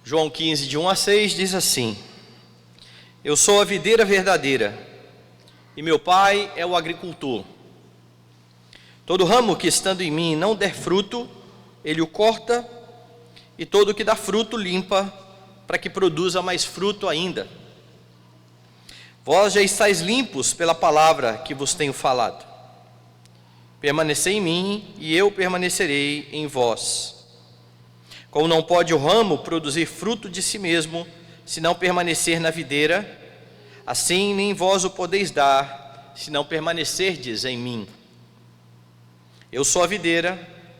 João 15, de 1 a 6, diz assim: Eu sou a videira verdadeira, e meu pai é o agricultor. Todo ramo que estando em mim não der fruto, ele o corta, e todo que dá fruto limpa, para que produza mais fruto ainda. Vós já estáis limpos pela palavra que vos tenho falado. Permanecei em mim, e eu permanecerei em vós. Como não pode o ramo produzir fruto de si mesmo, se não permanecer na videira, assim nem vós o podeis dar, se não permanecerdes em mim. Eu sou a videira,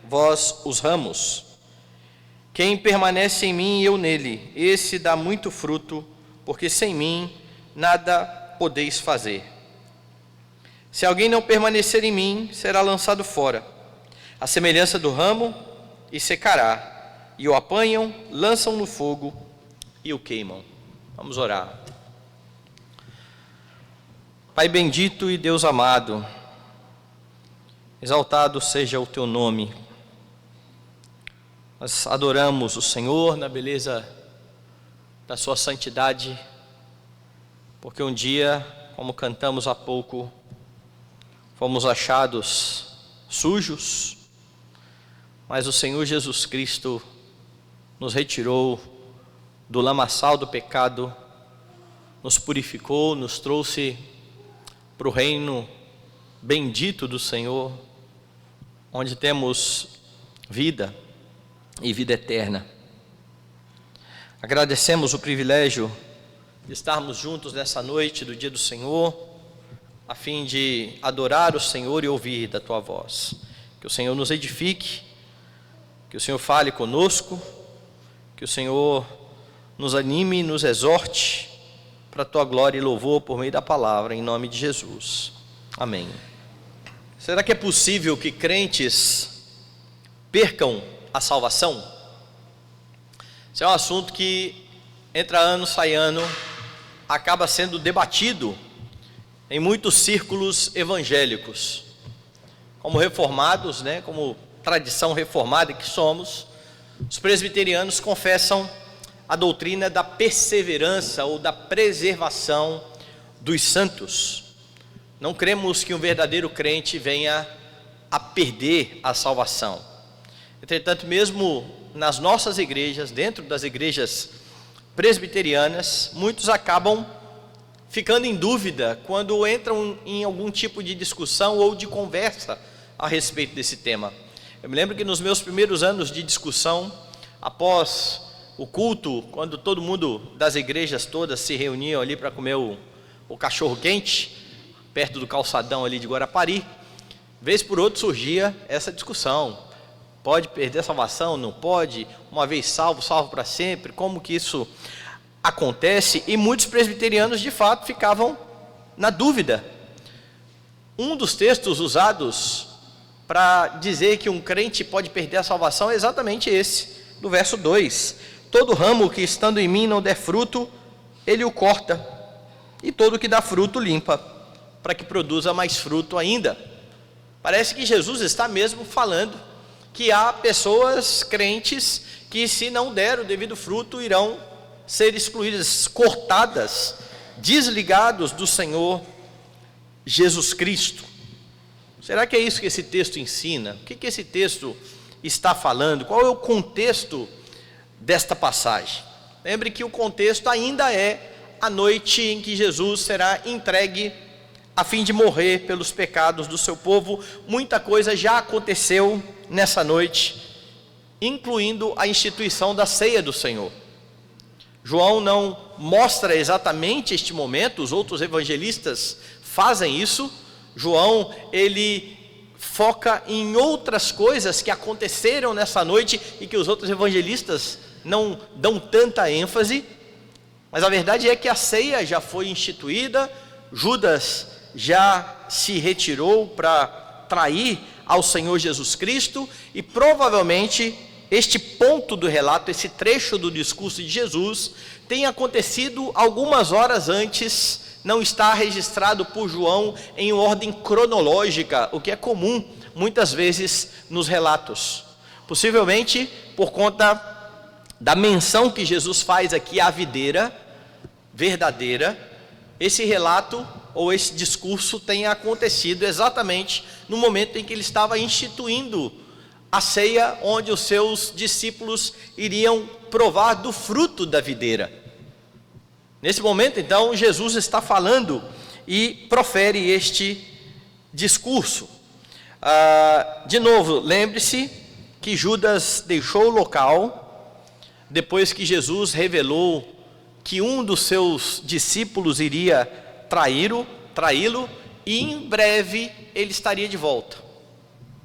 vós os ramos. Quem permanece em mim e eu nele, esse dá muito fruto, porque sem mim nada podeis fazer. Se alguém não permanecer em mim, será lançado fora, à semelhança do ramo, e secará. E o apanham, lançam no fogo e o queimam. Vamos orar. Pai bendito e Deus amado, exaltado seja o teu nome. Nós adoramos o Senhor na beleza da sua santidade, porque um dia, como cantamos há pouco, fomos achados sujos, mas o Senhor Jesus Cristo nos retirou do lamaçal do pecado, nos purificou, nos trouxe para o reino bendito do Senhor, onde temos vida e vida eterna. Agradecemos o privilégio de estarmos juntos nessa noite do dia do Senhor, a fim de adorar o Senhor e ouvir da tua voz. Que o Senhor nos edifique, que o Senhor fale conosco, que o Senhor nos anime e nos exorte para a tua glória e louvor por meio da palavra, em nome de Jesus. Amém. Será que é possível que crentes percam a salvação? Esse é um assunto que entra ano, sai ano, acaba sendo debatido em muitos círculos evangélicos. Como reformados, como tradição reformada que somos, os presbiterianos confessam a doutrina da perseverança ou da preservação dos santos. Não cremos que um verdadeiro crente venha a perder a salvação. Entretanto, mesmo nas nossas igrejas, dentro das igrejas presbiterianas, muitos acabam ficando em dúvida quando entram em algum tipo de discussão ou de conversa a respeito desse tema. Eu me lembro que nos meus primeiros anos de discussão, após o culto, quando todo mundo das igrejas todas se reuniam ali para comer o cachorro quente, perto do calçadão ali de Guarapari, vez por outra surgia essa discussão: pode perder a salvação, não pode? Uma vez salvo, salvo para sempre? Como que isso acontece? E muitos presbiterianos de fato ficavam na dúvida. Um dos textos usados para dizer que um crente pode perder a salvação é exatamente esse, do verso 2: todo ramo que estando em mim não der fruto, ele o corta, e todo que dá fruto limpa, para que produza mais fruto ainda. Parece que Jesus está mesmo falando que há pessoas crentes que, se não der o devido fruto, irão ser excluídas, cortadas, desligados do Senhor Jesus Cristo. Será que é isso que esse texto ensina? O que esse texto está falando? Qual é o contexto desta passagem? Lembre que o contexto ainda é a noite em que Jesus será entregue a fim de morrer pelos pecados do seu povo. Muita coisa já aconteceu nessa noite, incluindo a instituição da ceia do Senhor. João não mostra exatamente este momento, os outros evangelistas fazem isso. João, ele foca em outras coisas que aconteceram nessa noite e que os outros evangelistas não dão tanta ênfase, mas a verdade é que a ceia já foi instituída, Judas já se retirou para trair ao Senhor Jesus Cristo, e provavelmente este ponto do relato, esse trecho do discurso de Jesus, tem acontecido algumas horas antes, não está registrado por João em ordem cronológica, o que é comum muitas vezes nos relatos. Possivelmente por conta da menção que Jesus faz aqui à videira verdadeira, esse relato ou esse discurso tenha acontecido exatamente no momento em que ele estava instituindo a ceia, onde os seus discípulos iriam provar do fruto da videira. Nesse momento, então, Jesus está falando e profere este discurso. De novo, lembre-se que Judas deixou o local depois que Jesus revelou que um dos seus discípulos iria traí-lo, e em breve ele estaria de volta,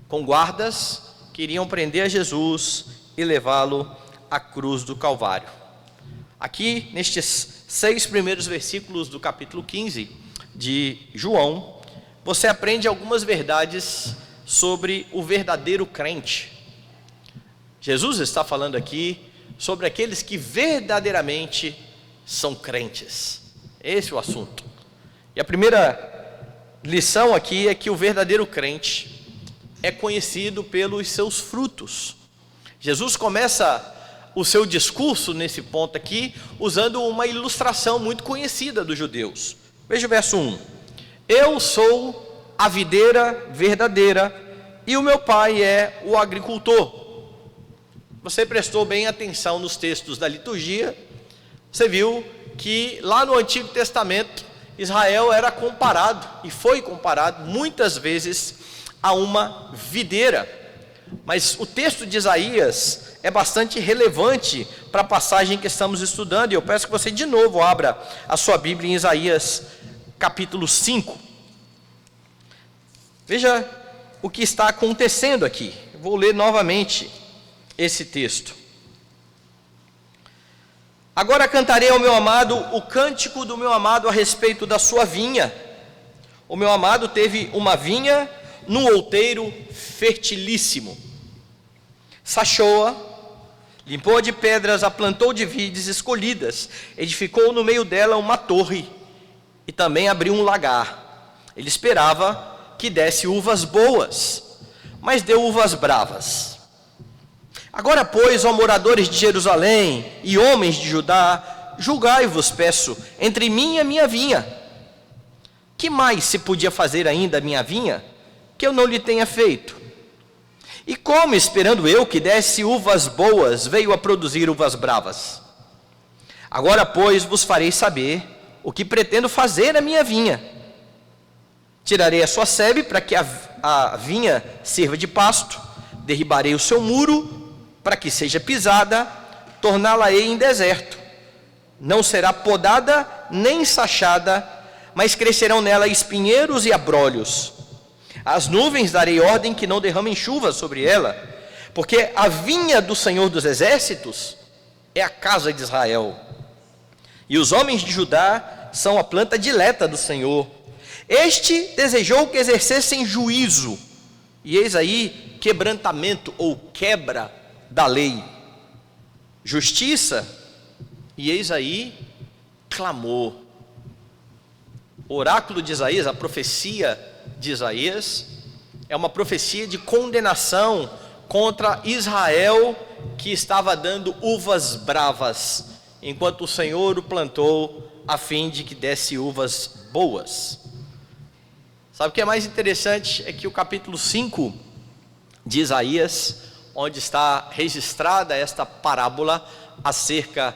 com guardas que iriam prender a Jesus e levá-lo à cruz do Calvário. Aqui, nestes 6 primeiros versículos do capítulo 15 de João, você aprende algumas verdades sobre o verdadeiro crente. Jesus está falando aqui sobre aqueles que verdadeiramente são crentes. Esse é o assunto. E a primeira lição aqui é que o verdadeiro crente é conhecido pelos seus frutos. Jesus começa o seu discurso nesse ponto aqui usando uma ilustração muito conhecida dos judeus. Veja o verso 1. Eu sou a videira verdadeira e o meu pai é o agricultor. Você prestou bem atenção nos textos da liturgia, você viu que lá no Antigo Testamento Israel era comparado e foi comparado muitas vezes a uma videira. Mas o texto de Isaías é bastante relevante para a passagem que estamos estudando, e eu peço que você de novo abra a sua Bíblia em Isaías capítulo 5. Veja o que está acontecendo aqui. Eu vou ler novamente esse texto. Agora cantarei ao meu amado o cântico do meu amado a respeito da sua vinha. O meu amado teve uma vinha num outeiro fertilíssimo. Sachou-a, limpou-a de pedras, a plantou de vides escolhidas, edificou no meio dela uma torre e também abriu um lagar. Ele esperava que desse uvas boas, mas deu uvas bravas. Agora, pois, ó moradores de Jerusalém e homens de Judá, julgai-vos, peço, entre mim e a minha vinha. Que mais se podia fazer ainda a minha vinha, que eu não lhe tenha feito? E como, esperando eu que desse uvas boas, veio a produzir uvas bravas? Agora, pois, vos farei saber o que pretendo fazer a minha vinha. Tirarei a sua sebe para que a vinha sirva de pasto, derribarei o seu muro para que seja pisada, torná-la-ei em deserto. Não será podada nem sachada, mas crescerão nela espinheiros e abrolhos. As nuvens darei ordem que não derramem chuva sobre ela, porque a vinha do Senhor dos Exércitos é a casa de Israel. E os homens de Judá são a planta dileta do Senhor. Este desejou que exercessem juízo, e eis aí quebrantamento ou quebra da lei, justiça, e eis aí clamor. O oráculo de Isaías, a profecia de Isaías, é uma profecia de condenação contra Israel, que estava dando uvas bravas, enquanto o Senhor o plantou a fim de que desse uvas boas. Sabe o que é mais interessante? É que o capítulo 5 de Isaías, onde está registrada esta parábola acerca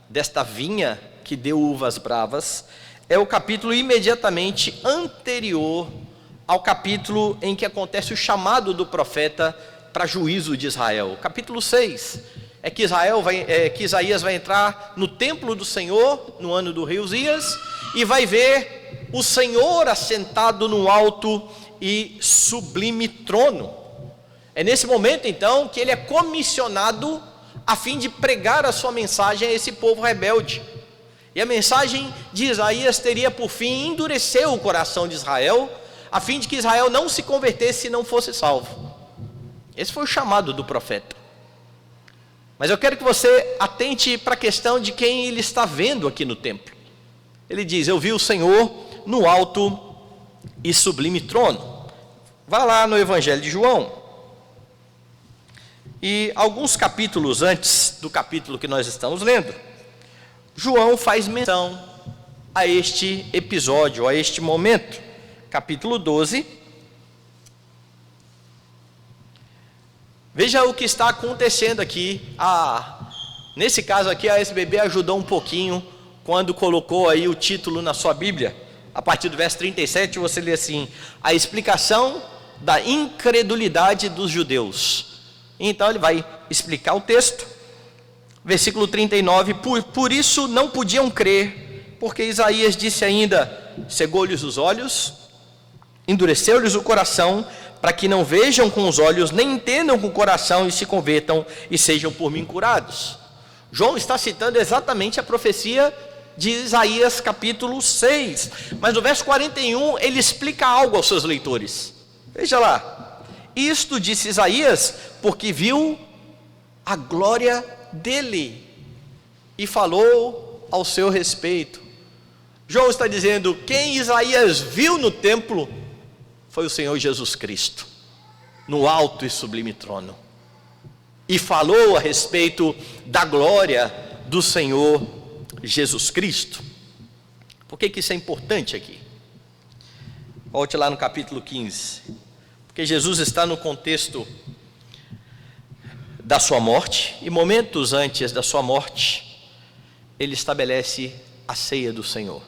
desta vinha que deu uvas bravas, é o capítulo imediatamente anterior ao capítulo em que acontece o chamado do profeta para juízo de Israel. O capítulo 6 é que Isaías vai entrar no templo do Senhor no ano do rei Uzias e vai ver o Senhor assentado no alto e sublime trono. É nesse momento, então, que ele é comissionado a fim de pregar a sua mensagem a esse povo rebelde. E a mensagem de Isaías teria por fim endurecer o coração de Israel, a fim de que Israel não se convertesse e não fosse salvo. Esse foi o chamado do profeta. Mas eu quero que você atente para a questão de quem ele está vendo aqui no templo. Ele diz: eu vi o Senhor no alto e sublime trono. Vá lá no Evangelho de João. E alguns capítulos antes do capítulo que nós estamos lendo, João faz menção a este episódio, a este momento. Capítulo 12. Veja o que está acontecendo aqui. Nesse caso aqui, a SBB ajudou um pouquinho quando colocou aí o título na sua Bíblia. A partir do verso 37, você lê assim: a explicação da incredulidade dos judeus. Então ele vai explicar o texto. Versículo 39, por isso não podiam crer, porque Isaías disse ainda: cegou-lhes os olhos, endureceu-lhes o coração, para que não vejam com os olhos, nem entendam com o coração, e se convertam e sejam por mim curados. João está citando exatamente a profecia de Isaías capítulo 6, mas no verso 41 ele explica algo aos seus leitores. Veja lá: isto disse Isaías, porque viu a glória dele e falou ao seu respeito. João está dizendo: quem Isaías viu no templo foi o Senhor Jesus Cristo, no alto e sublime trono, e falou a respeito da glória do Senhor Jesus Cristo. Por que isso é importante aqui? Volte lá no capítulo 15, porque Jesus está no contexto da sua morte, e momentos antes da sua morte, ele estabelece a ceia do Senhor.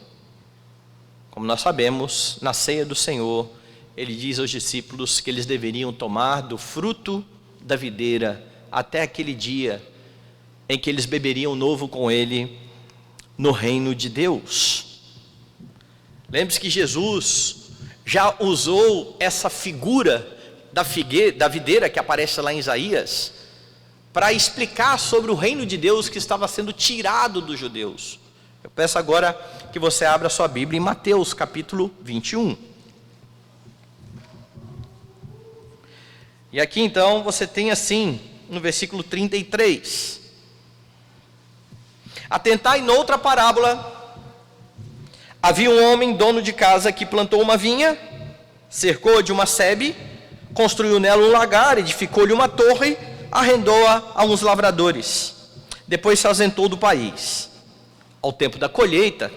Como nós sabemos, na ceia do Senhor, ele diz aos discípulos que eles deveriam tomar do fruto da videira, até aquele dia em que eles beberiam novo com ele, no reino de Deus. Lembre-se que Jesus já usou essa figura da videira que aparece lá em Isaías, para explicar sobre o reino de Deus que estava sendo tirado dos judeus. Eu peço agora que você abra sua Bíblia em Mateus capítulo 21. E aqui então você tem assim, no versículo 33: atentai noutra parábola. Havia um homem dono de casa que plantou uma vinha, cercou de uma sebe, construiu nela um lagar, edificou-lhe uma torre, arrendou-a a uns lavradores. Depois se ausentou do país. Ao tempo da colheita,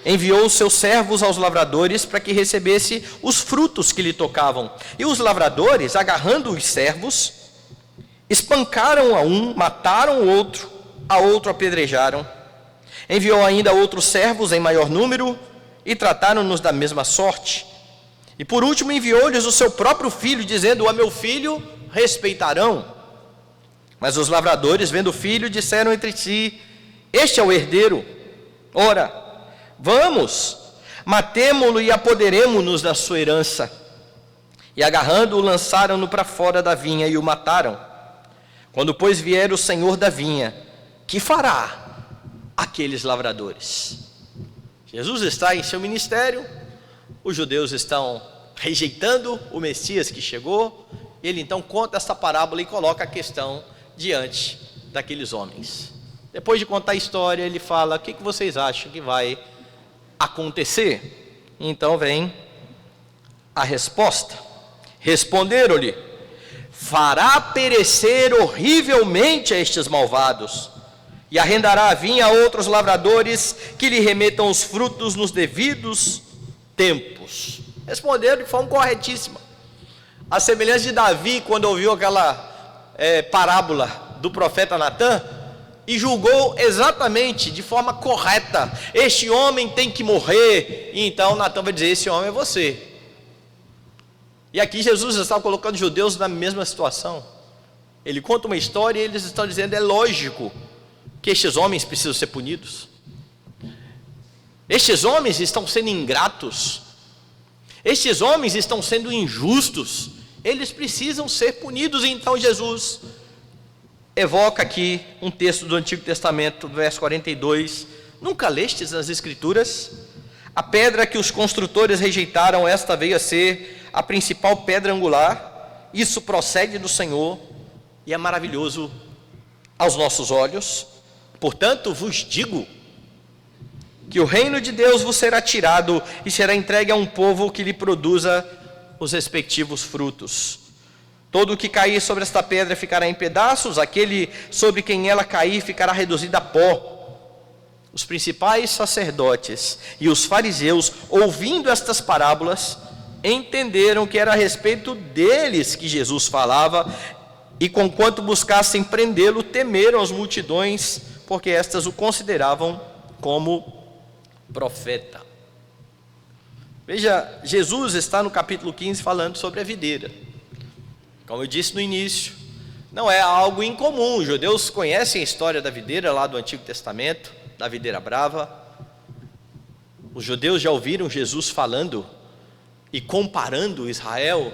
enviou os seus servos aos lavradores para que recebesse os frutos que lhe tocavam. E os lavradores, agarrando os servos, espancaram a um, mataram o outro, a outro apedrejaram. Enviou ainda outros servos em maior número e trataram-nos da mesma sorte. E por último enviou-lhes o seu próprio filho, dizendo: a meu filho respeitarão. Mas os lavradores, vendo o filho, disseram entre si: este é o herdeiro. Ora, vamos, matemo-lo e apoderemo-nos da sua herança. E agarrando-o, lançaram-no para fora da vinha e o mataram. Quando, pois, vier o senhor da vinha, que fará aqueles lavradores? Jesus está em seu ministério, os judeus estão rejeitando o Messias que chegou, e ele então conta essa parábola e coloca a questão diante daqueles homens. Depois de contar a história, ele fala: o que vocês acham que vai acontecer? Então vem a resposta. Responderam-lhe: fará perecer horrivelmente a estes malvados, e arrendará a vinha a outros lavradores que lhe remetam os frutos nos devidos tempos. Responderam de forma corretíssima. A semelhança de Davi, quando ouviu aquela parábola do profeta Natã, e julgou exatamente, de forma correta: este homem tem que morrer. E então Natã vai dizer: esse homem é você. E aqui Jesus está colocando os judeus na mesma situação. Ele conta uma história e eles estão dizendo: é lógico que estes homens precisam ser punidos. Estes homens estão sendo ingratos, estes homens estão sendo injustos, eles precisam ser punidos. E então Jesus evoca aqui um texto do Antigo Testamento, verso 42. Nunca lestes nas Escrituras? A pedra que os construtores rejeitaram, esta veio a ser a principal pedra angular. Isso procede do Senhor e é maravilhoso aos nossos olhos. Portanto, vos digo que o reino de Deus vos será tirado e será entregue a um povo que lhe produza os respectivos frutos. Todo o que cair sobre esta pedra ficará em pedaços, aquele sobre quem ela cair ficará reduzido a pó. Os principais sacerdotes e os fariseus, ouvindo estas parábolas, entenderam que era a respeito deles que Jesus falava, e conquanto buscassem prendê-lo, temeram as multidões, porque estas o consideravam como profeta. Veja, Jesus está no capítulo 15 falando sobre a videira. Como eu disse no início, não é algo incomum. Os judeus conhecem a história da videira lá do Antigo Testamento, da videira brava. Os judeus já ouviram Jesus falando e comparando Israel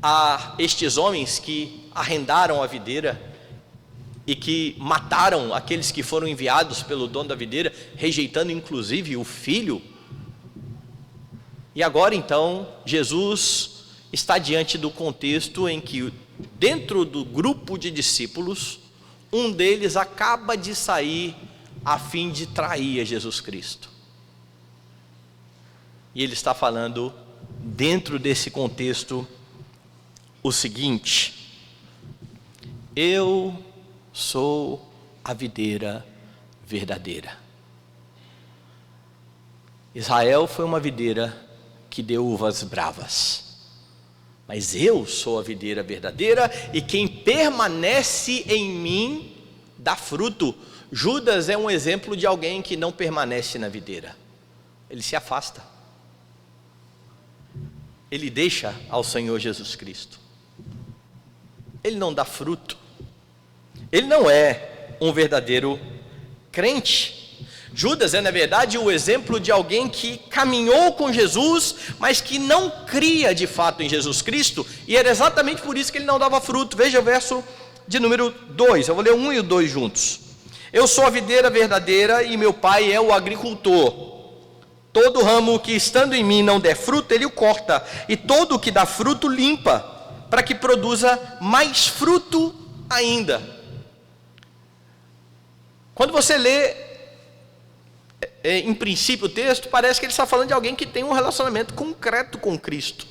a estes homens que arrendaram a videira e que mataram aqueles que foram enviados pelo dono da videira, rejeitando inclusive o filho. E agora então Jesus está diante do contexto em que, dentro do grupo de discípulos, um deles acaba de sair a fim de trair a Jesus Cristo. E ele está falando, dentro desse contexto, o seguinte: eu sou a videira verdadeira. Israel foi uma videira que deu uvas bravas, mas eu sou a videira verdadeira, e quem permanece em mim dá fruto. Judas é um exemplo de alguém que não permanece na videira. Ele se afasta. Ele deixa ao Senhor Jesus Cristo. Ele não dá fruto. Ele não é um verdadeiro crente. Judas é, na verdade, o exemplo de alguém que caminhou com Jesus, mas que não cria de fato em Jesus Cristo, e era exatamente por isso que ele não dava fruto. Veja o verso de número 2, eu vou ler o 1 e o 2 juntos. Eu sou a videira verdadeira e meu pai é o agricultor. Todo ramo que estando em mim não der fruto, ele o corta, e todo o que dá fruto limpa, para que produza mais fruto ainda. Quando você lê, em princípio, o texto, parece que ele está falando de alguém que tem um relacionamento concreto com Cristo.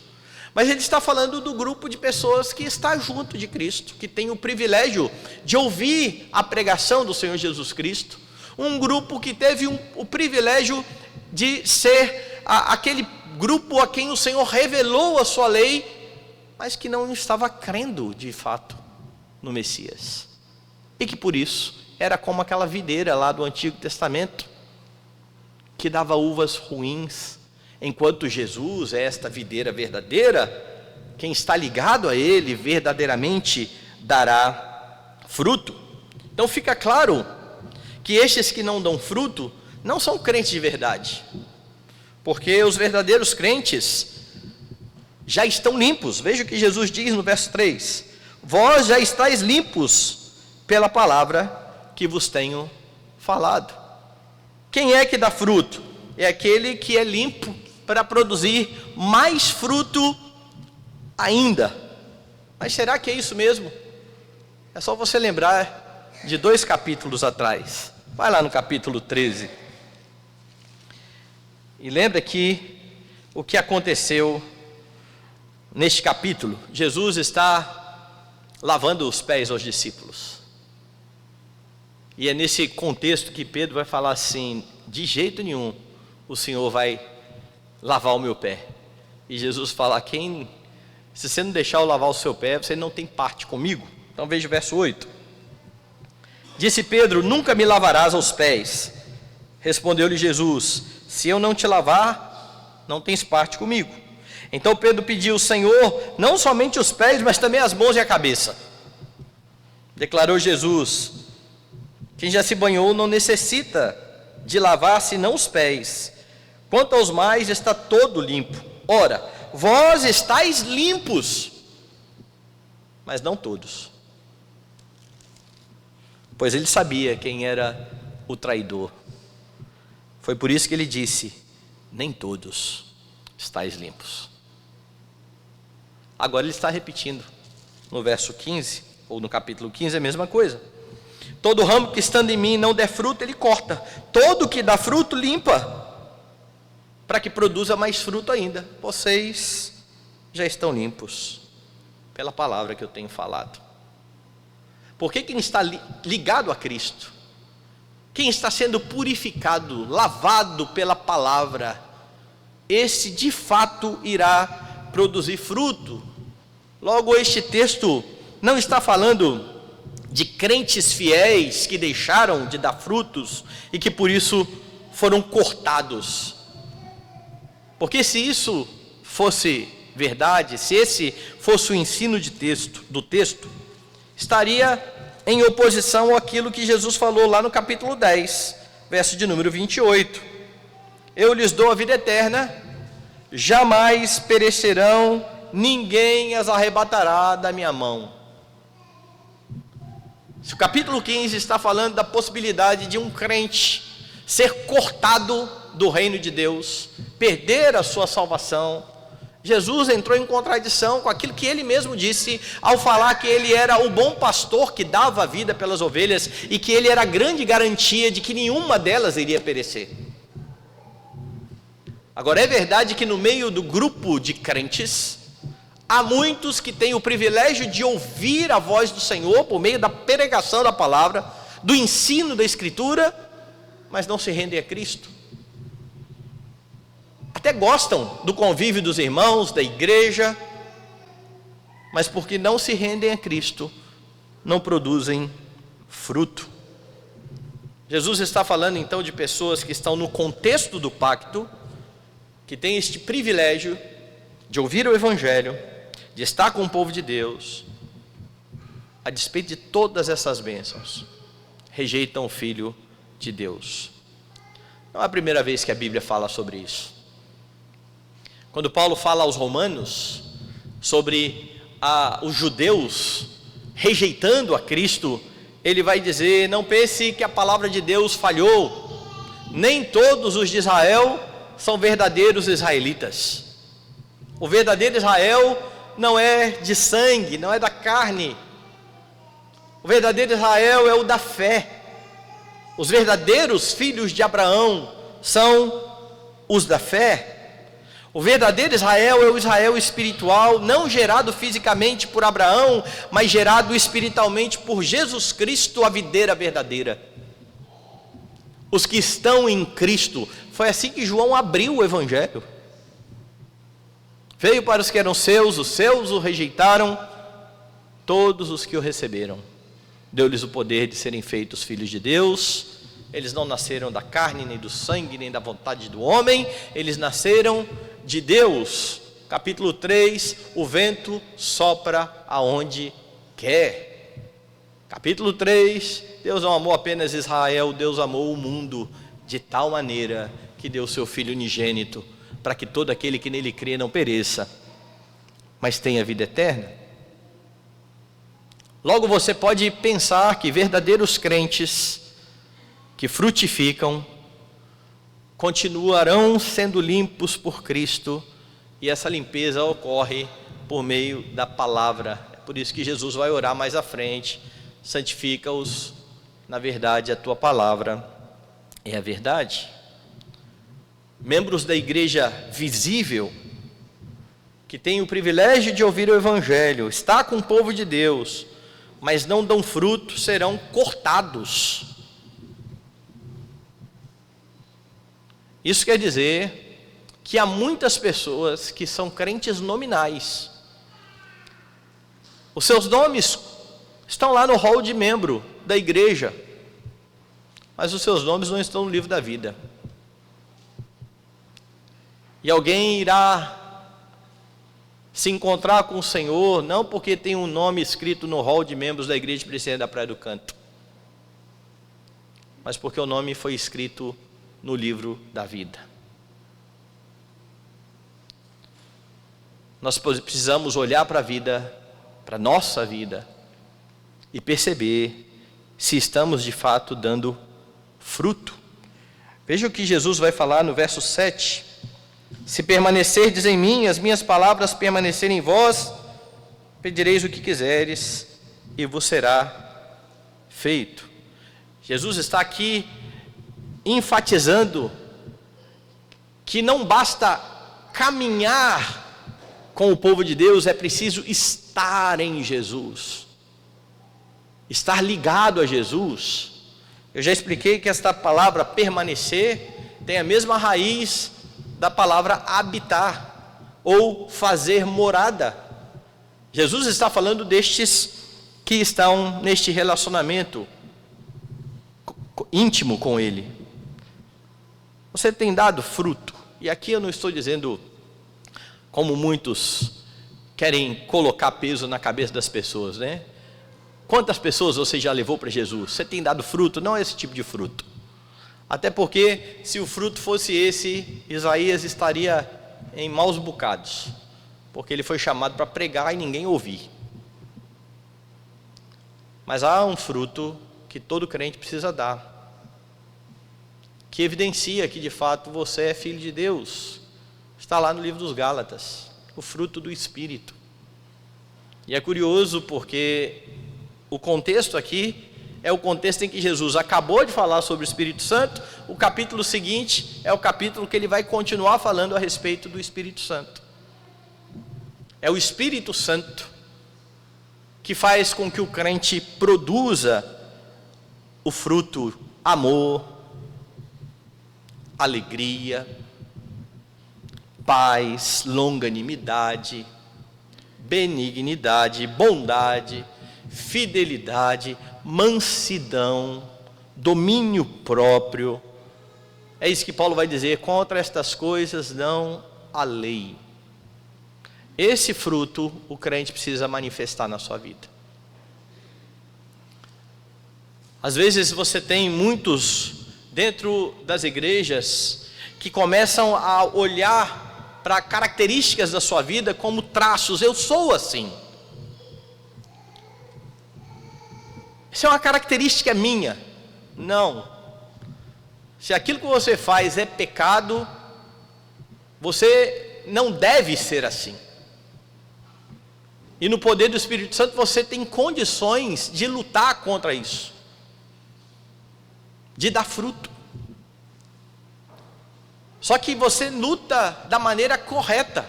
Mas ele está falando do grupo de pessoas que está junto de Cristo, que tem o privilégio de ouvir a pregação do Senhor Jesus Cristo. Um grupo que teve o privilégio de ser aquele grupo a quem o Senhor revelou a sua lei, mas que não estava crendo de fato no Messias. E que por isso era como aquela videira lá do Antigo Testamento, que dava uvas ruins, enquanto Jesus é esta videira verdadeira. Quem está ligado a Ele verdadeiramente dará fruto. Então fica claro que estes que não dão fruto não são crentes de verdade, porque os verdadeiros crentes já estão limpos. Veja o que Jesus diz no verso 3: vós já estáis limpos pela palavra que vos tenho falado. Quem é que dá fruto? É aquele que é limpo para produzir mais fruto ainda. Mas será que é isso mesmo? É só você lembrar de 2 capítulos atrás. Vai lá no capítulo 13. E lembra que o que aconteceu neste capítulo. Jesus está lavando os pés aos discípulos. E é nesse contexto que Pedro vai falar assim: de jeito nenhum o Senhor vai lavar o meu pé. E Jesus fala: se você não deixar eu lavar o seu pé, você não tem parte comigo. Então veja o verso 8. Disse Pedro: nunca me lavarás os pés. Respondeu-lhe Jesus: se eu não te lavar, não tens parte comigo. Então Pedro pediu: Senhor, não somente os pés, mas também as mãos e a cabeça. Declarou Jesus: quem já se banhou não necessita de lavar senão os pés, quanto aos mais está todo limpo. Ora, vós estáis limpos, mas não todos. Pois ele sabia quem era o traidor. Foi por isso que ele disse: nem todos estáis limpos. Agora ele está repetindo no verso 15, ou no capítulo 15, a mesma coisa. Todo ramo que estando em mim não der fruto, ele corta. Todo que dá fruto, limpa, para que produza mais fruto ainda. Vocês já estão limpos Pela palavra que eu tenho falado. Porque quem está ligado a Cristo, quem está sendo purificado, lavado pela palavra, esse de fato irá produzir fruto. Logo, este texto não está falando de crentes fiéis que deixaram de dar frutos e que por isso foram cortados. Porque se isso fosse verdade, se esse fosse o ensino do texto, estaria em oposição àquilo que Jesus falou lá no capítulo 10, verso de número 28. Eu lhes dou a vida eterna, jamais perecerão, ninguém as arrebatará da minha mão. Se o capítulo 15 está falando da possibilidade de um crente ser cortado do reino de Deus, perder a sua salvação, Jesus entrou em contradição com aquilo que ele mesmo disse ao falar que ele era o bom pastor que dava a vida pelas ovelhas e que ele era a grande garantia de que nenhuma delas iria perecer. Agora, é verdade que no meio do grupo de crentes, há muitos que têm o privilégio de ouvir a voz do Senhor por meio da pregação da palavra, do ensino da Escritura, mas não se rendem a Cristo. Até gostam do convívio dos irmãos, da igreja, mas porque não se rendem a Cristo, não produzem fruto. Jesus está falando então de pessoas que estão no contexto do pacto, que têm este privilégio de ouvir o Evangelho, de estar com o povo de Deus, a despeito de todas essas bênçãos, rejeitam o Filho de Deus. Não é a primeira vez que a Bíblia fala sobre isso. Quando Paulo fala aos romanos sobre os judeus rejeitando a Cristo, ele vai dizer: não pense que a palavra de Deus falhou, nem todos os de Israel são verdadeiros israelitas. O verdadeiro Israel não é de sangue, não é da carne. O verdadeiro Israel é o da fé. Os verdadeiros filhos de Abraão são os da fé. O verdadeiro Israel é o Israel espiritual, não gerado fisicamente por Abraão, mas gerado espiritualmente por Jesus Cristo, a videira verdadeira. Os que estão em Cristo. Foi assim que João abriu o Evangelho. Veio para os que eram seus, os seus o rejeitaram, todos os que o receberam, deu-lhes o poder de serem feitos filhos de Deus. Eles não nasceram da carne, nem do sangue, nem da vontade do homem, eles nasceram de Deus. Capítulo 3, o vento sopra aonde quer. Capítulo 3, Deus não amou apenas Israel, Deus amou o mundo de tal maneira que deu seu Filho unigênito, para que todo aquele que nele crê não pereça, mas tenha vida eterna. Logo você pode pensar que verdadeiros crentes que frutificam continuarão sendo limpos por Cristo, e essa limpeza ocorre por meio da palavra. É por isso que Jesus vai orar mais à frente: santifica-os na verdade, a tua palavra é a verdade. Membros da igreja visível, que têm o privilégio de ouvir o Evangelho, está com o povo de Deus, mas não dão fruto, serão cortados. Isso quer dizer que há muitas pessoas que são crentes nominais. Os seus nomes estão lá no hall de membro da igreja, mas os seus nomes não estão no livro da vida. E alguém irá se encontrar com o Senhor, não porque tem um nome escrito no hall de membros da igreja presbiteriana da Praia do Canto, mas porque o nome foi escrito no livro da vida. Nós precisamos olhar para a vida, para a nossa vida, e perceber se estamos de fato dando fruto. Veja o que Jesus vai falar no verso 7. Se permanecerdes em mim, as minhas palavras permanecerem em vós, pedireis o que quiseres e vos será feito. Jesus está aqui enfatizando que não basta caminhar com o povo de Deus, é preciso estar estar em Jesus, estar ligado a Jesus. Eu já expliquei que esta palavra permanecer tem a mesma raiz da palavra habitar ou fazer morada. Jesus está falando destes que estão neste relacionamento íntimo com Ele. Você tem dado fruto? E aqui eu não estou dizendo como muitos querem colocar peso na cabeça das pessoas, né? Quantas pessoas você já levou para Jesus? Você tem dado fruto? Não é esse tipo de fruto. Até porque se o fruto fosse esse, Isaías estaria em maus bocados, porque ele foi chamado para pregar e ninguém ouvir. Mas há um fruto que todo crente precisa dar, que evidencia que de fato você é filho de Deus. Está lá no livro dos Gálatas, o fruto do Espírito. E é curioso porque o contexto aqui é o contexto em que Jesus acabou de falar sobre o Espírito Santo. O capítulo seguinte é o capítulo que ele vai continuar falando a respeito do Espírito Santo. É o Espírito Santo que faz com que o crente produza o fruto amor, alegria, paz, longanimidade, benignidade, bondade, fidelidade, mansidão, domínio próprio. É isso que Paulo vai dizer: contra estas coisas não há lei. Esse fruto o crente precisa manifestar na sua vida. Às vezes você tem muitos dentro das igrejas que começam a olhar para características da sua vida como traços. Eu sou assim. Isso é uma característica minha. Não. Se aquilo que você faz é pecado, você não deve ser assim. E no poder do Espírito Santo você tem condições de lutar contra isso, de dar fruto. Só que você luta da maneira correta.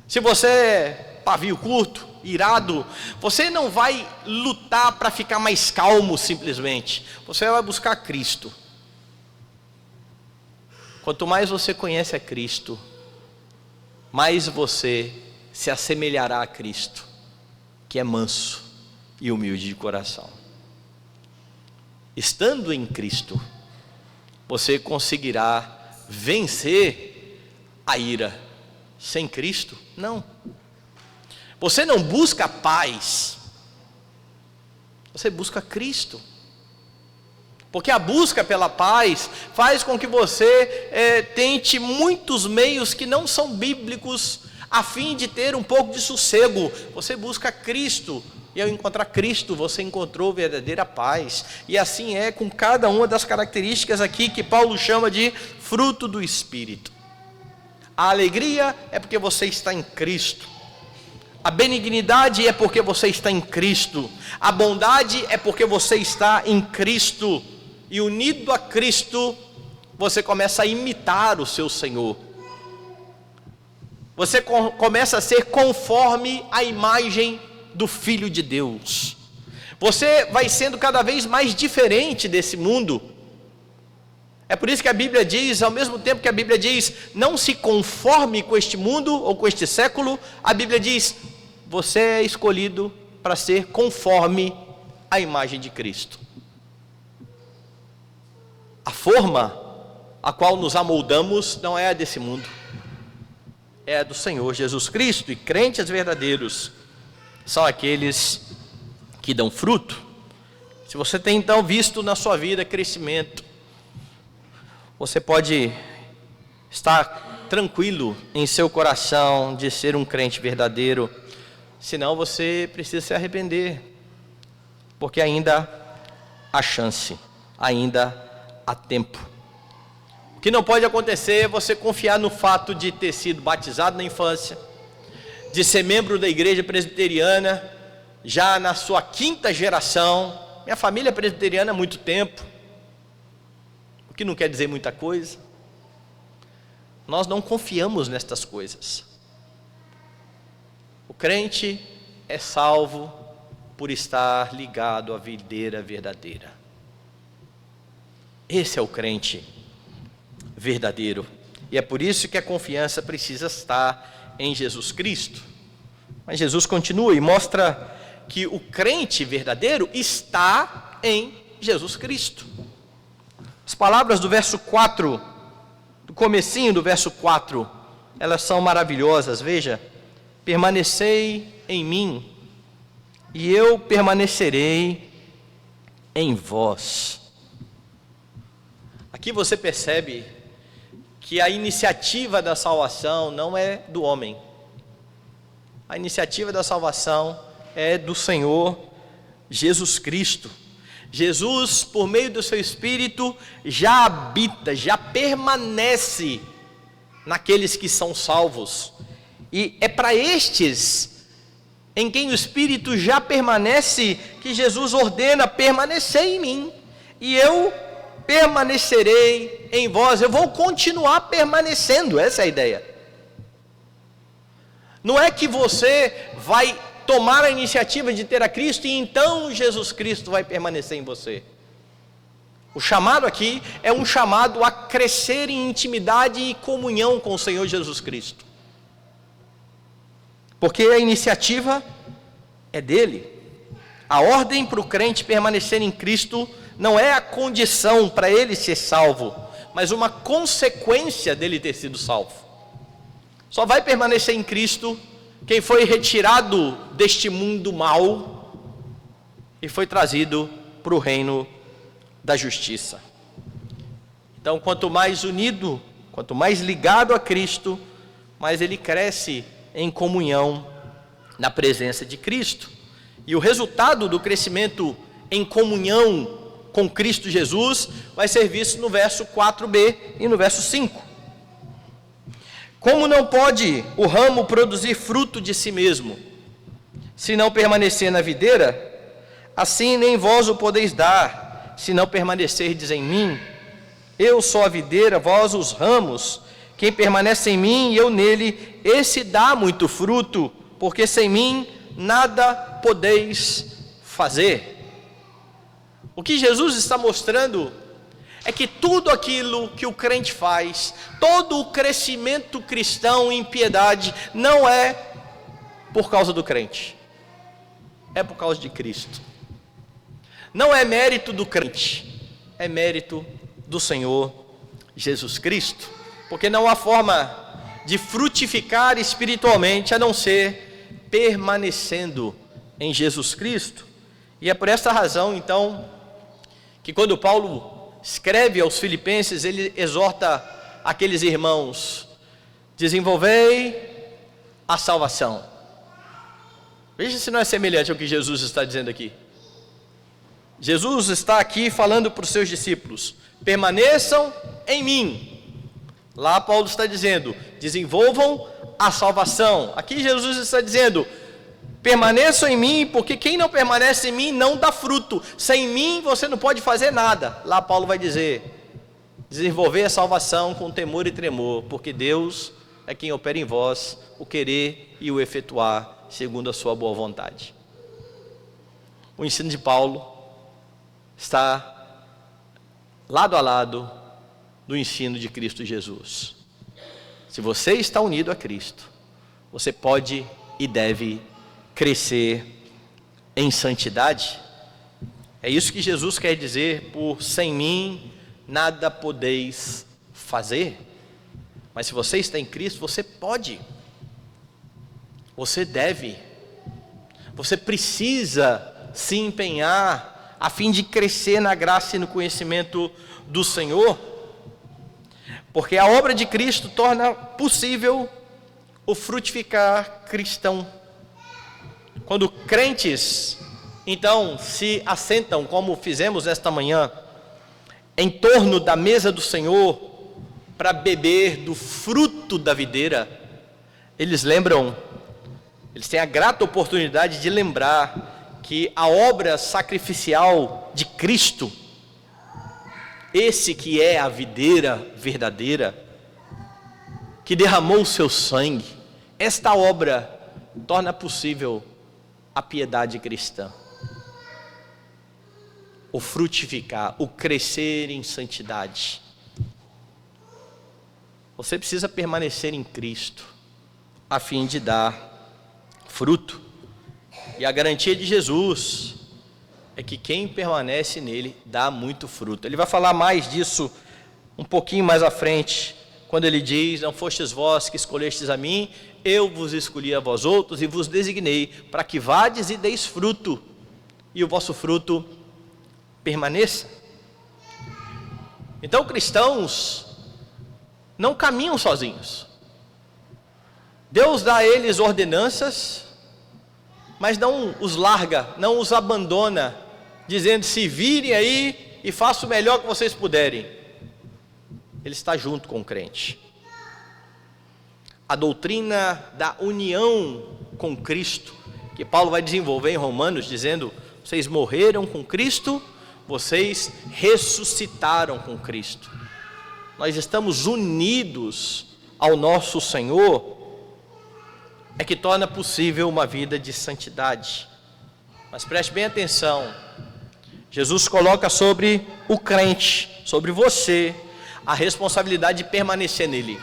Se você é pavio curto, irado, você não vai lutar para ficar mais calmo simplesmente. Você vai buscar Cristo. Quanto mais você conhece a Cristo, mais você se assemelhará a Cristo, que é manso e humilde de coração. Estando em Cristo, você conseguirá vencer a ira. Sem Cristo, não. Você não busca paz, você busca Cristo. Porque a busca pela paz faz com que você tente muitos meios que não são bíblicos, a fim de ter um pouco de sossego. Você busca Cristo, e ao encontrar Cristo, você encontrou verdadeira paz. E assim é com cada uma das características aqui que Paulo chama de fruto do Espírito. A alegria é porque você está em Cristo. A benignidade é porque você está em Cristo. A bondade é porque você está em Cristo. E unido a Cristo, você começa a imitar o seu Senhor. Você começa a ser conforme a imagem do Filho de Deus. Você vai sendo cada vez mais diferente desse mundo. É por isso que a Bíblia diz, ao mesmo tempo que a Bíblia diz, não se conforme com este mundo ou com este século, a Bíblia diz, você é escolhido para ser conforme a imagem de Cristo. A forma a qual nos amoldamos não é a desse mundo, é a do Senhor Jesus Cristo. E crentes verdadeiros são aqueles que dão fruto. Se você tem então visto na sua vida crescimento, você pode estar tranquilo em seu coração de ser um crente verdadeiro. Senão você precisa se arrepender, porque ainda há chance, ainda há tempo. O que não pode acontecer é você confiar no fato de ter sido batizado na infância, de ser membro da igreja presbiteriana, já na sua 5ª geração. Minha família é presbiteriana há muito tempo, o que não quer dizer muita coisa. Nós não confiamos nestas coisas. crente é salvo por estar ligado à videira verdadeira. Esse é o crente verdadeiro. E é por isso que a confiança precisa estar em Jesus Cristo. Mas Jesus continua e mostra que o crente verdadeiro está em Jesus Cristo. As palavras do verso 4, do comecinho do verso 4, elas são maravilhosas. Veja: permanecei em mim, e eu permanecerei em vós. Aqui você percebe que a iniciativa da salvação não é do homem. A iniciativa da salvação é do Senhor Jesus Cristo. Jesus, por meio do seu Espírito, já habita, já permanece naqueles que são salvos. E é para estes, em quem o Espírito já permanece, que Jesus ordena: permanecer em mim, e eu permanecerei em vós. Eu vou continuar permanecendo, essa é a ideia. Não é que você vai tomar a iniciativa de ter a Cristo e então Jesus Cristo vai permanecer em você. O chamado aqui é um chamado a crescer em intimidade e comunhão com o Senhor Jesus Cristo. Porque a iniciativa é dele. A ordem para o crente permanecer em Cristo não é a condição para ele ser salvo, mas uma consequência dele ter sido salvo. Só vai permanecer em Cristo quem foi retirado deste mundo mau e foi trazido para o reino da justiça. Então, quanto mais unido, quanto mais ligado a Cristo, mais ele cresce em comunhão na presença de Cristo. E o resultado do crescimento em comunhão com Cristo Jesus vai ser visto no verso 4b e no verso 5. Como não pode o ramo produzir fruto de si mesmo, se não permanecer na videira, assim nem vós o podeis dar, se não permanecerdes em mim. Eu sou a videira, vós os ramos. Quem permanece em mim e eu nele, esse dá muito fruto, porque sem mim nada podeis fazer. O que Jesus está mostrando é que tudo aquilo que o crente faz, todo o crescimento cristão em piedade, não é por causa do crente, é por causa de Cristo. Não é mérito do crente, é mérito do Senhor Jesus Cristo, porque não há forma de frutificar espiritualmente a não ser permanecendo em Jesus Cristo. E é por essa razão, então, que quando Paulo escreve aos Filipenses, ele exorta aqueles irmãos: desenvolvei a salvação. Veja se não é semelhante ao que Jesus está dizendo aqui. Jesus está aqui falando para os seus discípulos: permaneçam em mim. Lá Paulo está dizendo: desenvolvam a salvação. Aqui Jesus está dizendo: permaneçam em mim, porque quem não permanece em mim não dá fruto. Sem mim você não pode fazer nada. Lá Paulo vai dizer: desenvolver a salvação com temor e tremor, porque Deus é quem opera em vós o querer e o efetuar segundo a sua boa vontade. O ensino de Paulo está lado a lado do ensino de Cristo Jesus. Se você está unido a Cristo, você pode e deve crescer em santidade. É isso que Jesus quer dizer por sem mim nada podeis fazer. Mas se você está em Cristo, você pode, você deve, você precisa se empenhar a fim de crescer na graça e no conhecimento do Senhor, porque a obra de Cristo torna possível o frutificar cristão. Quando crentes, então, se assentam, como fizemos esta manhã, em torno da mesa do Senhor, para beber do fruto da videira, eles têm a grata oportunidade de lembrar que a obra sacrificial de Cristo, esse que é a videira verdadeira, que derramou o seu sangue, esta obra torna possível a piedade cristã, o frutificar, o crescer em santidade. Você precisa permanecer em Cristo, a fim de dar fruto. E a garantia de Jesus é que quem permanece nele dá muito fruto. Ele vai falar mais disso um pouquinho mais à frente, quando ele diz: não fostes vós que escolhestes a mim, eu vos escolhi a vós outros e vos designei para que vades e deis fruto, e o vosso fruto permaneça. Então, cristãos não caminham sozinhos. Deus dá a eles ordenanças, mas não os larga, não os abandona, dizendo: se virem aí e façam o melhor que vocês puderem. Ele está junto com o crente. A doutrina da união com Cristo, que Paulo vai desenvolver em Romanos, dizendo: vocês morreram com Cristo, vocês ressuscitaram com Cristo. Nós estamos unidos ao nosso Senhor, é que torna possível uma vida de santidade. Mas preste bem atenção, Jesus coloca sobre o crente, sobre você, a responsabilidade de permanecer nele.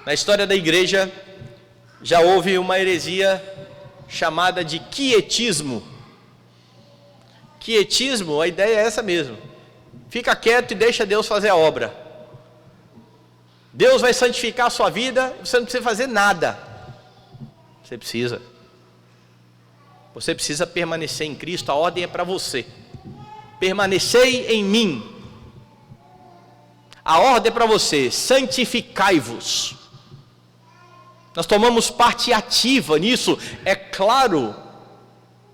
Na história da igreja, já houve uma heresia chamada de quietismo. Quietismo, a ideia é essa mesmo: fica quieto e deixa Deus fazer a obra. Deus vai santificar a sua vida, você não precisa fazer nada. Você precisa permanecer em Cristo, a ordem é para você. Permanecei em mim. A ordem é para você: santificai-vos. Nós tomamos parte ativa nisso. É claro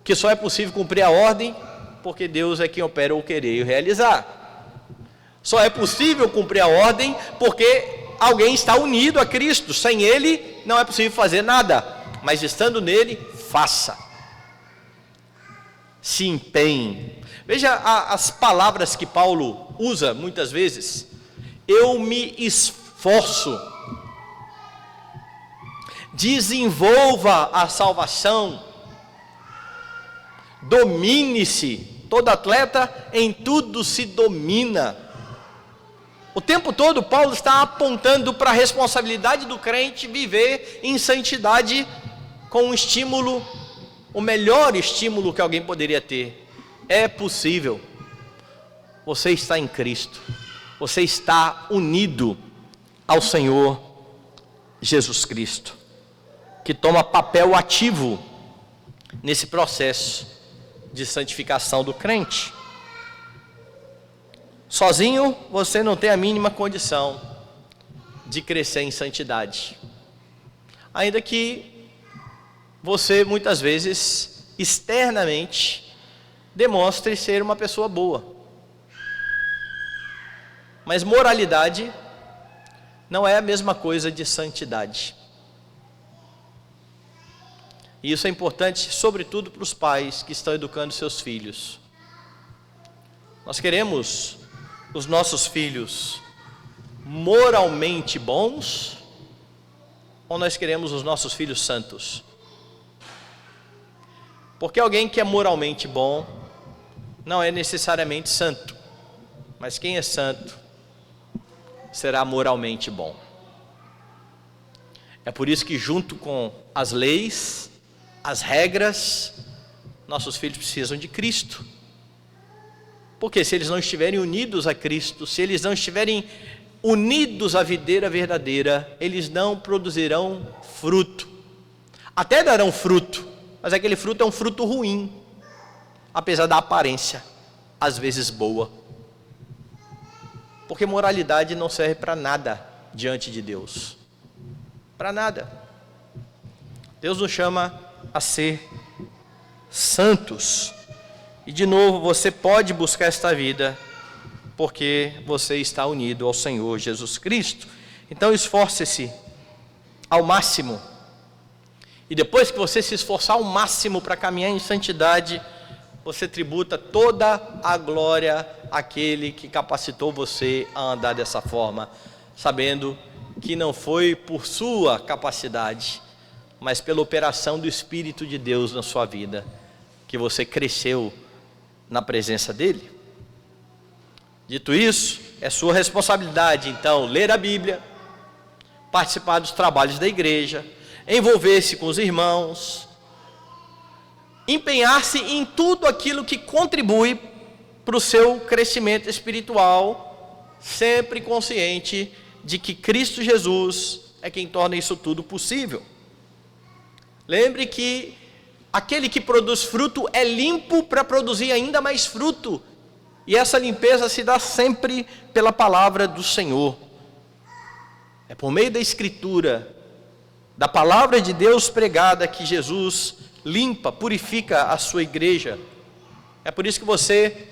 que só é possível cumprir a ordem porque Deus é quem opera o querer e o realizar. Só é possível cumprir a ordem porque alguém está unido a Cristo. Sem Ele não é possível fazer nada, mas estando nele, faça. Se empenhe. Veja as palavras que Paulo usa muitas vezes: eu me esforço. Desenvolva a salvação. Domine-se. Todo atleta em tudo se domina. O tempo todo Paulo está apontando para a responsabilidade do crente viver em santidade, com um estímulo, o melhor estímulo que alguém poderia ter. É possível. Você está em Cristo. Você está unido ao Senhor Jesus Cristo, que toma papel ativo nesse processo de santificação do crente. Sozinho você não tem a mínima condição de crescer em santidade, ainda que você muitas vezes externamente demonstre ser uma pessoa boa. Mas moralidade não é a mesma coisa de santidade. E isso é importante, sobretudo para os pais que estão educando seus filhos. Nós queremos os nossos filhos moralmente bons, ou nós queremos os nossos filhos santos? Porque alguém que é moralmente bom não é necessariamente santo, mas quem é santo será moralmente bom. É por isso que, junto com as leis, as regras, nossos filhos precisam de Cristo. Porque se eles não estiverem unidos a Cristo, se eles não estiverem unidos à videira verdadeira, eles não produzirão fruto. Até darão fruto, mas aquele fruto é um fruto ruim, apesar da aparência, às vezes boa. Porque moralidade não serve para nada diante de Deus. Para nada. Deus nos chama a ser santos. E de novo, você pode buscar esta vida porque você está unido ao Senhor Jesus Cristo. Então esforce-se ao máximo. E depois que você se esforçar ao máximo para caminhar em santidade, você tributa toda a glória àquele que capacitou você a andar dessa forma, sabendo que não foi por sua capacidade, mas pela operação do Espírito de Deus na sua vida, que você cresceu na presença dele. Dito isso, é sua responsabilidade, então, ler a Bíblia, participar dos trabalhos da igreja, envolver-se com os irmãos, empenhar-se em tudo aquilo que contribui para o seu crescimento espiritual, sempre consciente de que Cristo Jesus é quem torna isso tudo possível. Lembre que aquele que produz fruto é limpo para produzir ainda mais fruto, e essa limpeza se dá sempre pela palavra do Senhor. É por meio da Escritura, da palavra de Deus pregada, que Jesus limpa, purifica a sua igreja. É por isso que você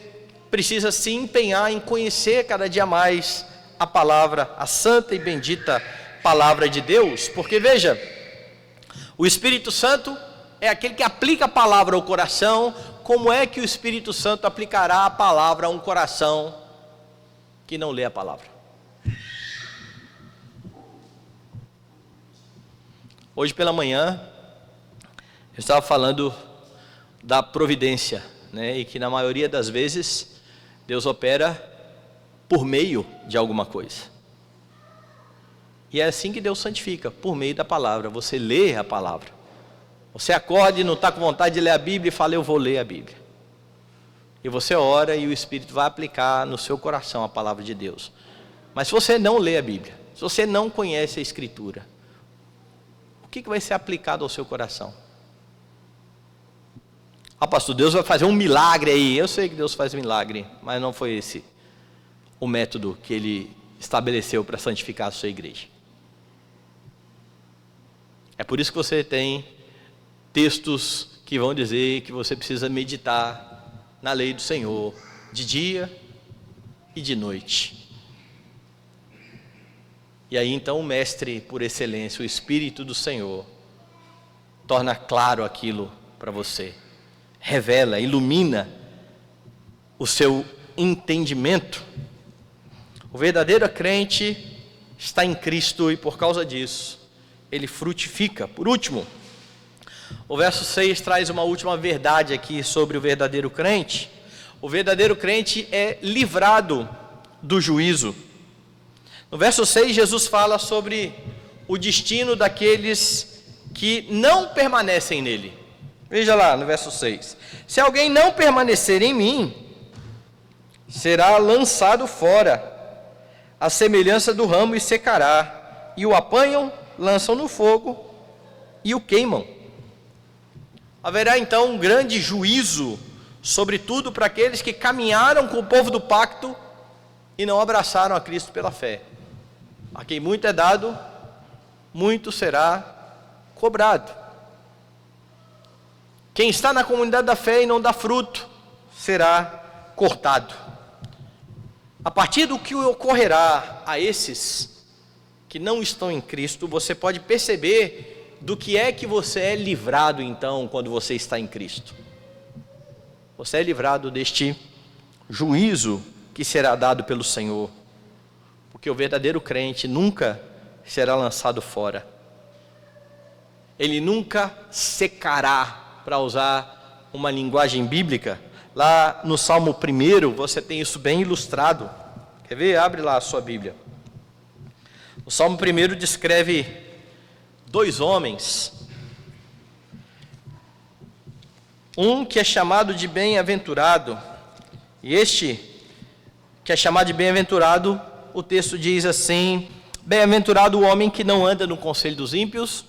precisa se empenhar em conhecer cada dia mais a palavra, a santa e bendita palavra de Deus, porque veja, o Espírito Santo é aquele que aplica a palavra ao coração. Como é que o Espírito Santo aplicará a palavra a um coração que não lê a palavra? Hoje pela manhã, eu estava falando da providência, né? E que na maioria das vezes, Deus opera por meio de alguma coisa. E é assim que Deus santifica, por meio da palavra. Você lê a palavra. Você acorda e não está com vontade de ler a Bíblia e fala, eu vou ler a Bíblia. E você ora e o Espírito vai aplicar no seu coração a palavra de Deus. Mas se você não lê a Bíblia, se você não conhece a Escritura, o que vai ser aplicado ao seu coração? Ah, pastor, Deus vai fazer um milagre aí. Eu sei que Deus faz milagre, mas não foi esse o método que Ele estabeleceu para santificar a sua igreja. É por isso que você tem textos que vão dizer que você precisa meditar na lei do Senhor, de dia e de noite. E aí então o mestre por excelência, o Espírito do Senhor, torna claro aquilo para você, revela, ilumina o seu entendimento. O verdadeiro crente está em Cristo e por causa disso, ele frutifica. Por último, o verso 6 traz uma última verdade aqui sobre o verdadeiro crente. O verdadeiro crente é livrado do juízo. No verso 6, Jesus fala sobre o destino daqueles que não permanecem nele. Veja lá no verso 6. Se alguém não permanecer em mim, será lançado fora, à semelhança do ramo, e secará. E o apanham, lançam no fogo e o queimam. Haverá então um grande juízo, sobretudo para aqueles que caminharam com o povo do pacto e não abraçaram a Cristo pela fé. A quem muito é dado, muito será cobrado. Quem está na comunidade da fé e não dá fruto, será cortado. A partir do que ocorrerá a esses que não estão em Cristo, você pode perceber do que é que você é livrado então quando você está em Cristo. Você é livrado deste juízo que será dado pelo Senhor, porque o verdadeiro crente nunca será lançado fora. Ele nunca secará, para usar uma linguagem bíblica. Lá no Salmo 1, você tem isso bem ilustrado. Quer ver? Abre lá a sua Bíblia. O Salmo 1 descreve dois homens. Um que é chamado de bem-aventurado, e este que é chamado de bem-aventurado, o texto diz assim: bem-aventurado o homem que não anda no conselho dos ímpios,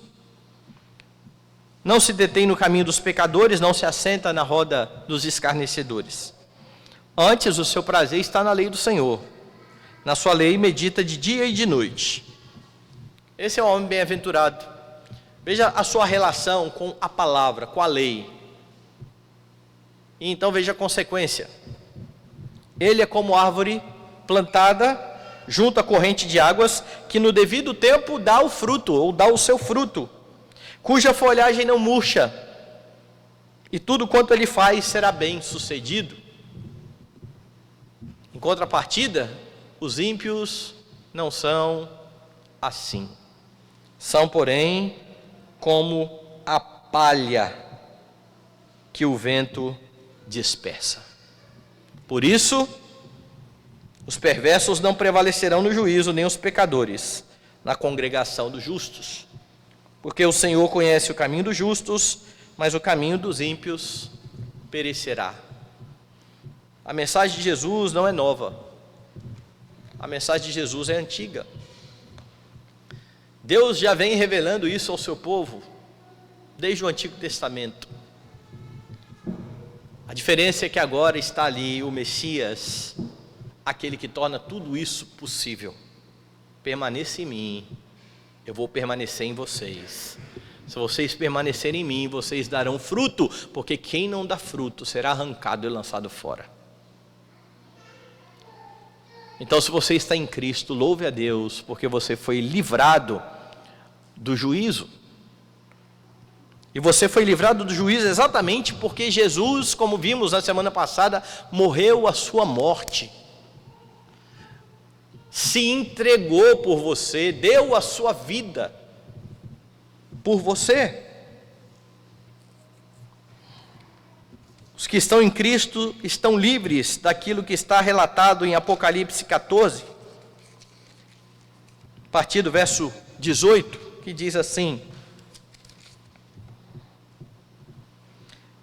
não se detém no caminho dos pecadores, não se assenta na roda dos escarnecedores. Antes, o seu prazer está na lei do Senhor, na sua lei medita de dia e de noite. Esse é o homem bem-aventurado. Veja a sua relação com a palavra, com a lei. E então veja a consequência. Ele é como árvore plantada junto à corrente de águas, que no devido tempo dá o fruto, ou dá o seu fruto, cuja folhagem não murcha, e tudo quanto ele faz será bem sucedido. Em contrapartida, os ímpios não são assim. São, porém, como a palha que o vento dispersa. Por isso, os perversos não prevalecerão no juízo, nem os pecadores na congregação dos justos. Porque o Senhor conhece o caminho dos justos, mas o caminho dos ímpios perecerá. A mensagem de Jesus não é nova. A mensagem de Jesus é antiga. Deus já vem revelando isso ao seu povo desde o Antigo Testamento. A diferença é que agora está ali o Messias, aquele que torna tudo isso possível. Permaneça em mim, eu vou permanecer em vocês. Se vocês permanecerem em mim, vocês darão fruto, porque quem não dá fruto será arrancado e lançado fora. Então, se você está em Cristo, louve a Deus, porque você foi livrado do juízo. E você foi livrado do juízo exatamente porque Jesus, como vimos na semana passada, morreu a sua morte. Se entregou por você, deu a sua vida por você. Os que estão em Cristo estão livres daquilo que está relatado em Apocalipse 14, a partir do verso 18, que diz assim: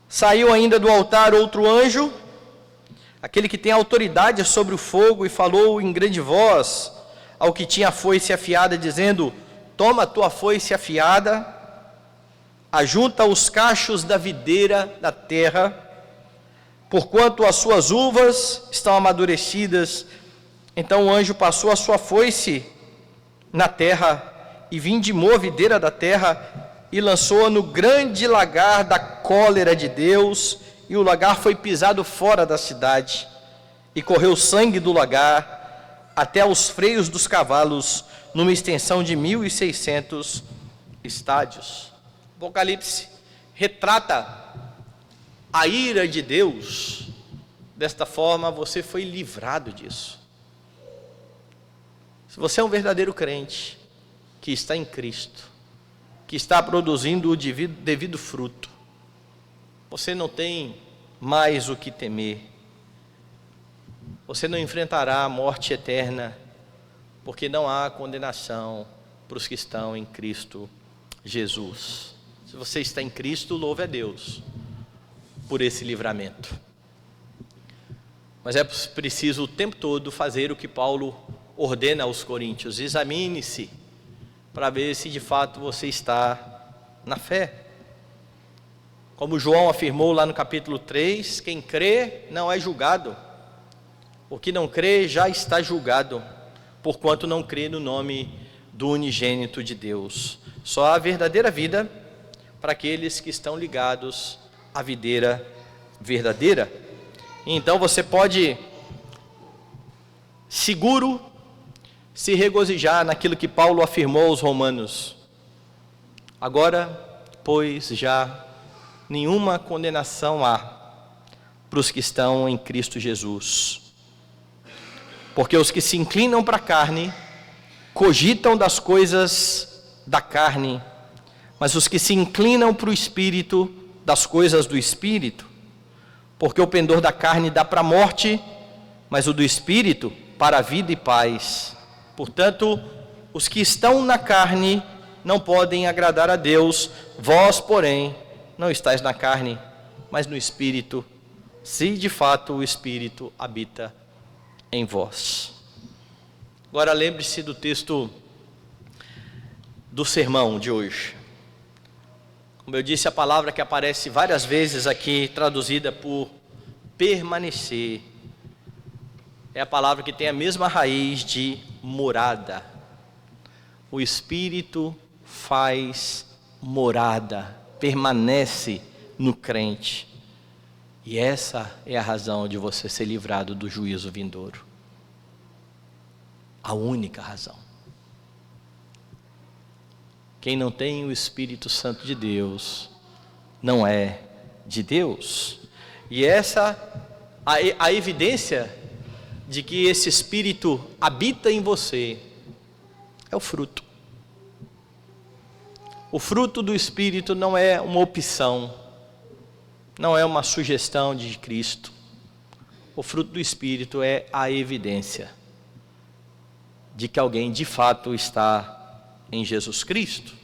Saiu ainda do altar outro anjo, aquele que tem autoridade sobre o fogo, e falou em grande voz ao que tinha a foice afiada, dizendo: Toma a tua foice afiada, ajunta os cachos da videira da terra, porquanto as suas uvas estão amadurecidas. Então o anjo passou a sua foice na terra, e vindimou a videira da terra, e lançou-a no grande lagar da cólera de Deus, e o lagar foi pisado fora da cidade, e correu sangue do lagar até aos freios dos cavalos, numa extensão de 1.600 estádios. Apocalipse retrata a ira de Deus. Desta forma, você foi livrado disso. Se você é um verdadeiro crente, que está em Cristo, que está produzindo o devido fruto, você não tem mais o que temer. Você não enfrentará a morte eterna, porque não há condenação para os que estão em Cristo Jesus. Se você está em Cristo, louve a Deus por esse livramento. Mas é preciso o tempo todo fazer o que Paulo ordena aos coríntios: examine-se para ver se de fato você está na fé. Como João afirmou lá no capítulo 3, quem crê não é julgado. O que não crê já está julgado, porquanto não crê no nome do unigênito de Deus. Só há verdadeira vida para aqueles que estão ligados à videira verdadeira. Então você pode, seguro, se regozijar naquilo que Paulo afirmou aos romanos: agora, pois, já nenhuma condenação há para os que estão em Cristo Jesus. Porque os que se inclinam para a carne cogitam das coisas da carne, mas os que se inclinam para o Espírito, das coisas do Espírito. Porque o pendor da carne dá para a morte, mas o do Espírito para a vida e paz. Portanto, os que estão na carne não podem agradar a Deus. Vós, porém, não estáis na carne, mas no Espírito, se de fato o Espírito habita em vós. Agora lembre-se do texto do sermão de hoje. Como eu disse, a palavra que aparece várias vezes aqui, traduzida por permanecer, é a palavra que tem a mesma raiz de morada. O Espírito faz morada, permanece no crente. E essa é a razão de você ser livrado do juízo vindouro. A única razão. Quem não tem o Espírito Santo de Deus, não é de Deus. E essa, a evidência de que esse Espírito habita em você, é o fruto. O fruto do Espírito não é uma opção, não é uma sugestão de Cristo. O fruto do Espírito é a evidência de que alguém de fato está em Jesus Cristo.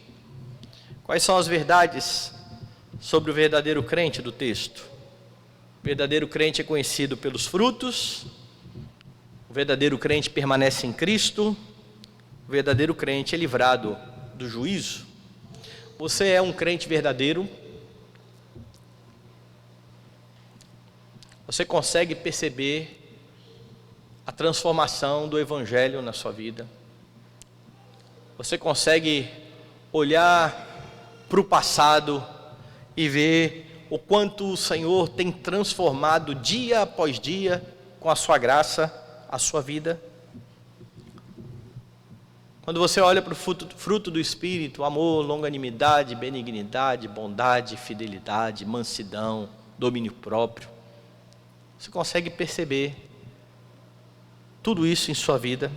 Quais são as verdades sobre o verdadeiro crente do texto? O verdadeiro crente é conhecido pelos frutos, o verdadeiro crente permanece em Cristo, o verdadeiro crente é livrado do juízo. Você é um crente verdadeiro? Você consegue perceber a transformação do Evangelho na sua vida? Você consegue olhar para o passado e ver o quanto o Senhor tem transformado dia após dia com a sua graça a sua vida? Quando você olha para o fruto do Espírito, amor, longanimidade, benignidade, bondade, fidelidade, mansidão, domínio próprio, você consegue perceber tudo isso em sua vida?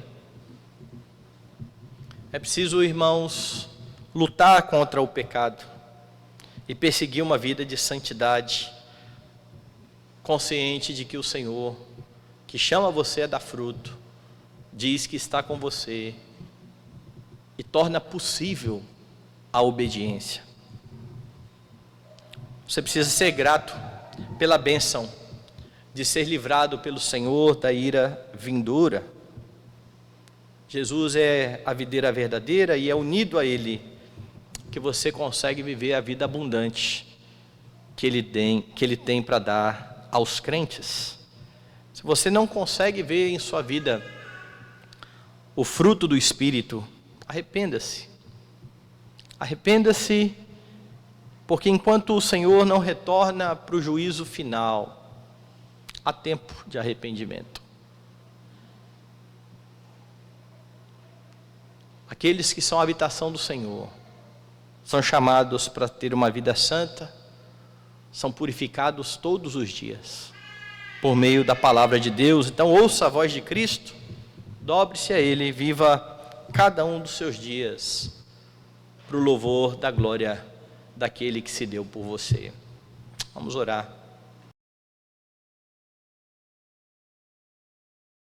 É preciso, irmãos, lutar contra o pecado e perseguir uma vida de santidade, consciente de que o Senhor, que chama você a dar fruto, diz que está com você e torna possível a obediência. Você precisa ser grato pela bênção de ser livrado pelo Senhor da ira vindoura. Jesus é a videira verdadeira e é unido a Ele que você consegue viver a vida abundante que Ele tem para dar aos crentes. Se você não consegue ver em sua vida o fruto do Espírito, arrependa-se. Arrependa-se, porque enquanto o Senhor não retorna para o juízo final, há tempo de arrependimento. Aqueles que são a habitação do Senhor são chamados para ter uma vida santa, são purificados todos os dias por meio da palavra de Deus. Então ouça a voz de Cristo, dobre-se a Ele e viva cada um dos seus dias para o louvor da glória daquele que se deu por você. Vamos orar.